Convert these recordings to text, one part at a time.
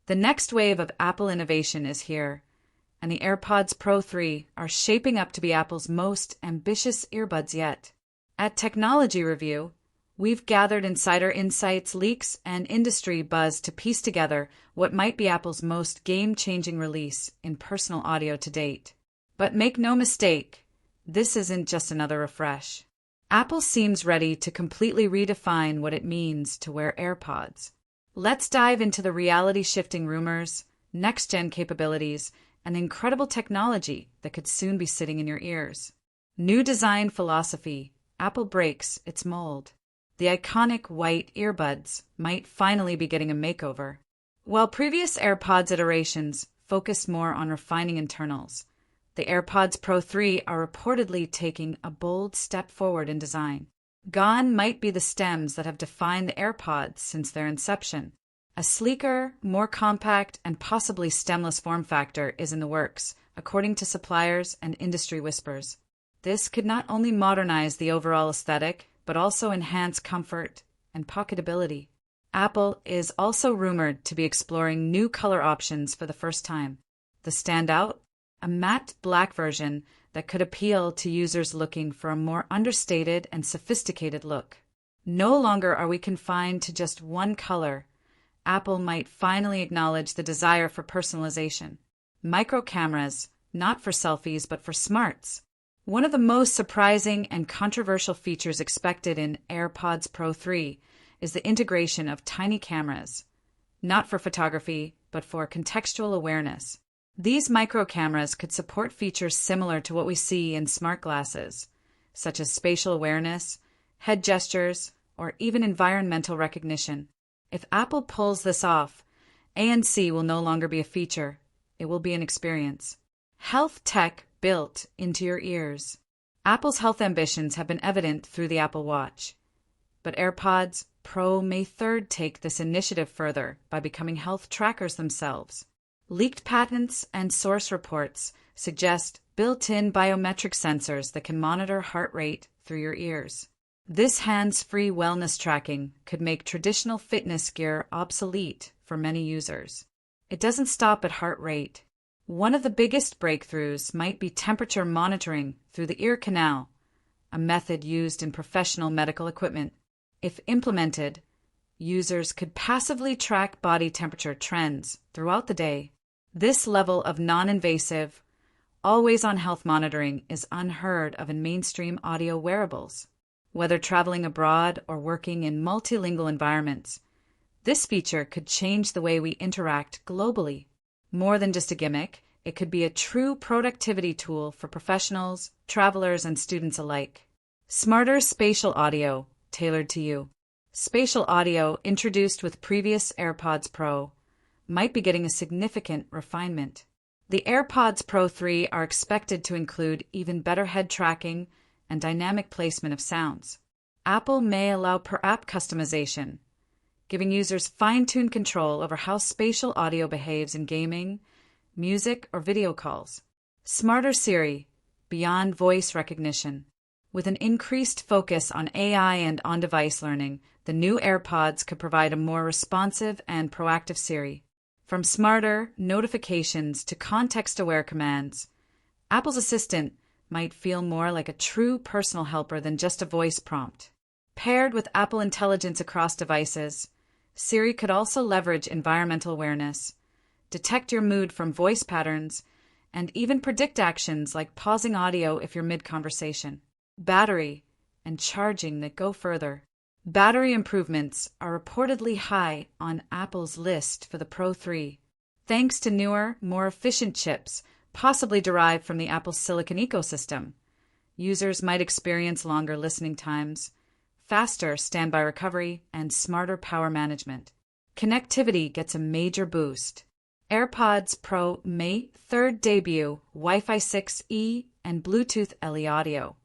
The next wave of Apple innovation is here, and the AirPods Pro 3 are shaping up to be Apple's most ambitious earbuds yet. At Technology Review, we've gathered insider insights, leaks, and industry buzz to piece together what might be Apple's most game-changing release in personal audio to date. But make no mistake, this isn't just another refresh. Apple seems ready to completely redefine what it means to wear AirPods. Let's dive into the reality-shifting rumors, next-gen capabilities, and incredible technology that could soon be sitting in your ears. New design philosophy. Apple breaks its mold. The iconic white earbuds might finally be getting a makeover. While previous AirPods iterations focused more on refining internals, the AirPods Pro 3 are reportedly taking a bold step forward in design. Gone might be the stems that have defined the AirPods since their inception. A sleeker, more compact, and possibly stemless form factor is in the works, according to suppliers and industry whispers. This could not only modernize the overall aesthetic, but also enhance comfort and pocketability. Apple is also rumored to be exploring new color options for the first time. The standout? A matte black version that could appeal to users looking for a more understated and sophisticated look. No longer are we confined to just one color. Apple might finally acknowledge the desire for personalization. Micro cameras, not for selfies but for smarts. One of the most surprising and controversial features expected in AirPods Pro 3 is the integration of tiny cameras, not for photography but for contextual awareness. These micro cameras could support features similar to what we see in smart glasses, such as spatial awareness, head gestures, or even environmental recognition. If Apple pulls this off, ANC will no longer be a feature, it will be an experience. Health tech built into your ears. Apple's health ambitions have been evident through the Apple Watch, but AirPods Pro may take this initiative further by becoming health trackers themselves. Leaked patents and source reports suggest built-in biometric sensors that can monitor heart rate through your ears. This hands-free wellness tracking could make traditional fitness gear obsolete for many users. It doesn't stop at heart rate. One of the biggest breakthroughs might be temperature monitoring through the ear canal, a method used in professional medical equipment. If implemented, users could passively track body temperature trends throughout the day. This level of non-invasive, always-on health monitoring is unheard of in mainstream audio wearables. Whether traveling abroad or working in multilingual environments, this feature could change the way we interact globally. More than just a gimmick, it could be a true productivity tool for professionals, travelers, and students alike. Smarter spatial audio, tailored to you. Spatial audio, introduced with previous AirPods Pro, might be getting a significant refinement. The AirPods Pro 3 are expected to include even better head tracking and dynamic placement of sounds. Apple may allow per-app customization, giving users fine-tuned control over how spatial audio behaves in gaming, music, or video calls. Smarter Siri, beyond voice recognition. With an increased focus on AI and on-device learning, the new AirPods could provide a more responsive and proactive Siri. From smarter notifications to context-aware commands, Apple's Assistant might feel more like a true personal helper than just a voice prompt. Paired with Apple Intelligence across devices, Siri could also leverage environmental awareness, detect your mood from voice patterns, and even predict actions like pausing audio if you're mid-conversation. Battery and charging that go further. Battery improvements are reportedly high on Apple's list for the Pro 3, thanks to newer, more efficient chips, possibly derived from the Apple Silicon ecosystem. Users might experience longer listening times, faster standby recovery, and smarter power management. Connectivity gets a major boost. AirPods Pro May 3rd debut Wi-Fi 6E and Bluetooth LE audio,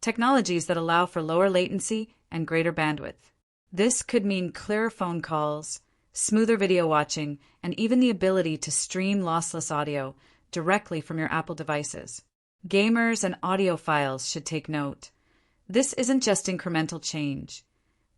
technologies that allow for lower latency and greater bandwidth. This could mean clearer phone calls, smoother video watching, and even the ability to stream lossless audio directly from your Apple devices. Gamers and audiophiles should take note. This isn't just incremental change.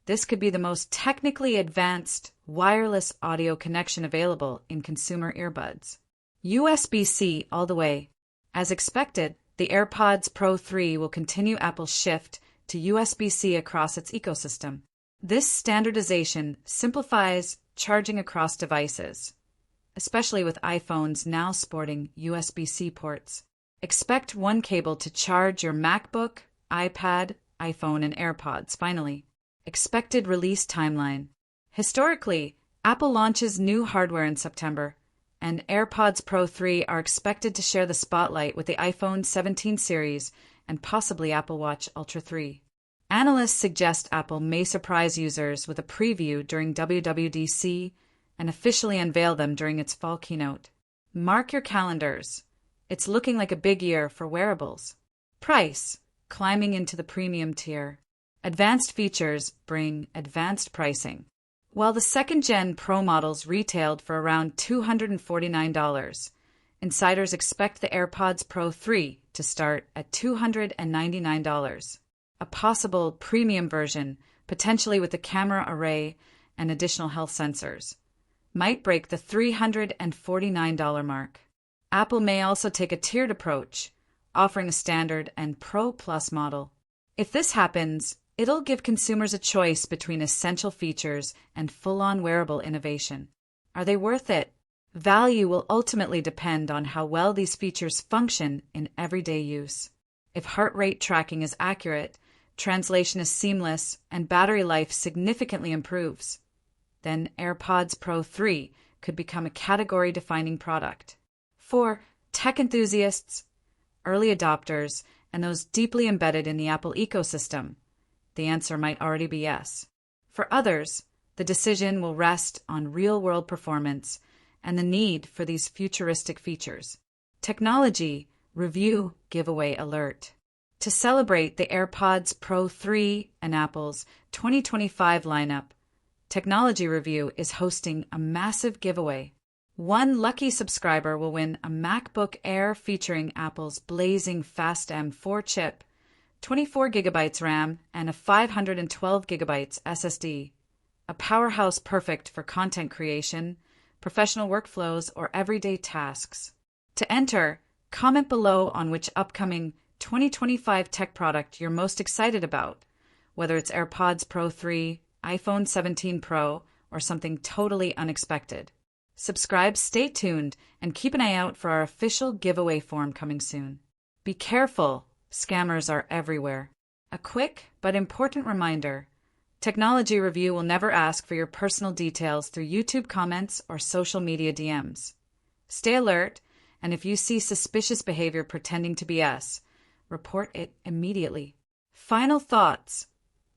this could be the most technically advanced wireless audio connection available in consumer earbuds. USB-C all the way. As expected, the AirPods Pro 3 will continue Apple's shift to USB-C across its ecosystem. This standardization simplifies charging across devices, especially with iPhones now sporting USB-C ports. Expect one cable to charge your MacBook, iPad, iPhone, and AirPods. Finally, expected release timeline. Historically, Apple launches new hardware in September, and AirPods Pro 3 are expected to share the spotlight with the iPhone 17 series and possibly Apple Watch Ultra 3. Analysts suggest Apple may surprise users with a preview during WWDC and officially unveil them during its fall keynote. Mark your calendars. It's looking like a big year for wearables. Price, climbing into the premium tier. Advanced features bring advanced pricing. While the second-gen Pro models retailed for around $249, insiders expect the AirPods Pro 3 to start at $299. A possible premium version, potentially with a camera array and additional health sensors, might break the $349 mark. Apple may also take a tiered approach, offering a standard and Pro Plus model. If this happens, it'll give consumers a choice between essential features and full-on wearable innovation. Are they worth it? Value will ultimately depend on how well these features function in everyday use. If heart rate tracking is accurate, translation is seamless, and battery life significantly improves, then AirPods Pro 3 could become a category-defining product. For tech enthusiasts, early adopters, and those deeply embedded in the Apple ecosystem, the answer might already be yes. For others, the decision will rest on real-world performance and the need for these futuristic features. Technology Review Giveaway Alert. To celebrate the AirPods Pro 3 and Apple's 2025 lineup, Technology Review is hosting a massive giveaway. One lucky subscriber will win a MacBook Air featuring Apple's blazing fast M4 chip, 24 GB RAM, and a 512 GB SSD. A powerhouse perfect for content creation, professional workflows, or everyday tasks. To enter, comment below on which upcoming 2025 tech product you're most excited about, whether it's AirPods Pro 3, iPhone 17 Pro, or something totally unexpected. Subscribe, stay tuned, and keep an eye out for our official giveaway form coming soon. Be careful, scammers are everywhere. A quick but important reminder, Technology Review will never ask for your personal details through YouTube comments or social media DMs. Stay alert, and if you see suspicious behavior pretending to be us, report it immediately. Final thoughts.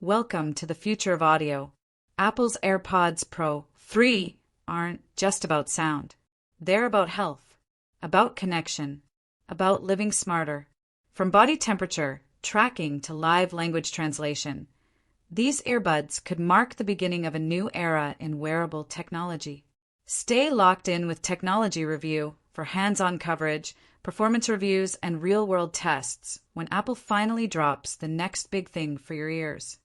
Welcome to the future of audio. Apple's AirPods Pro 3 aren't just about sound. They're about health, about connection, about living smarter. From body temperature tracking to live language translation, these earbuds could mark the beginning of a new era in wearable technology. Stay locked in with Technology Review for hands-on coverage, performance reviews, and real-world tests when Apple finally drops the next big thing for your ears.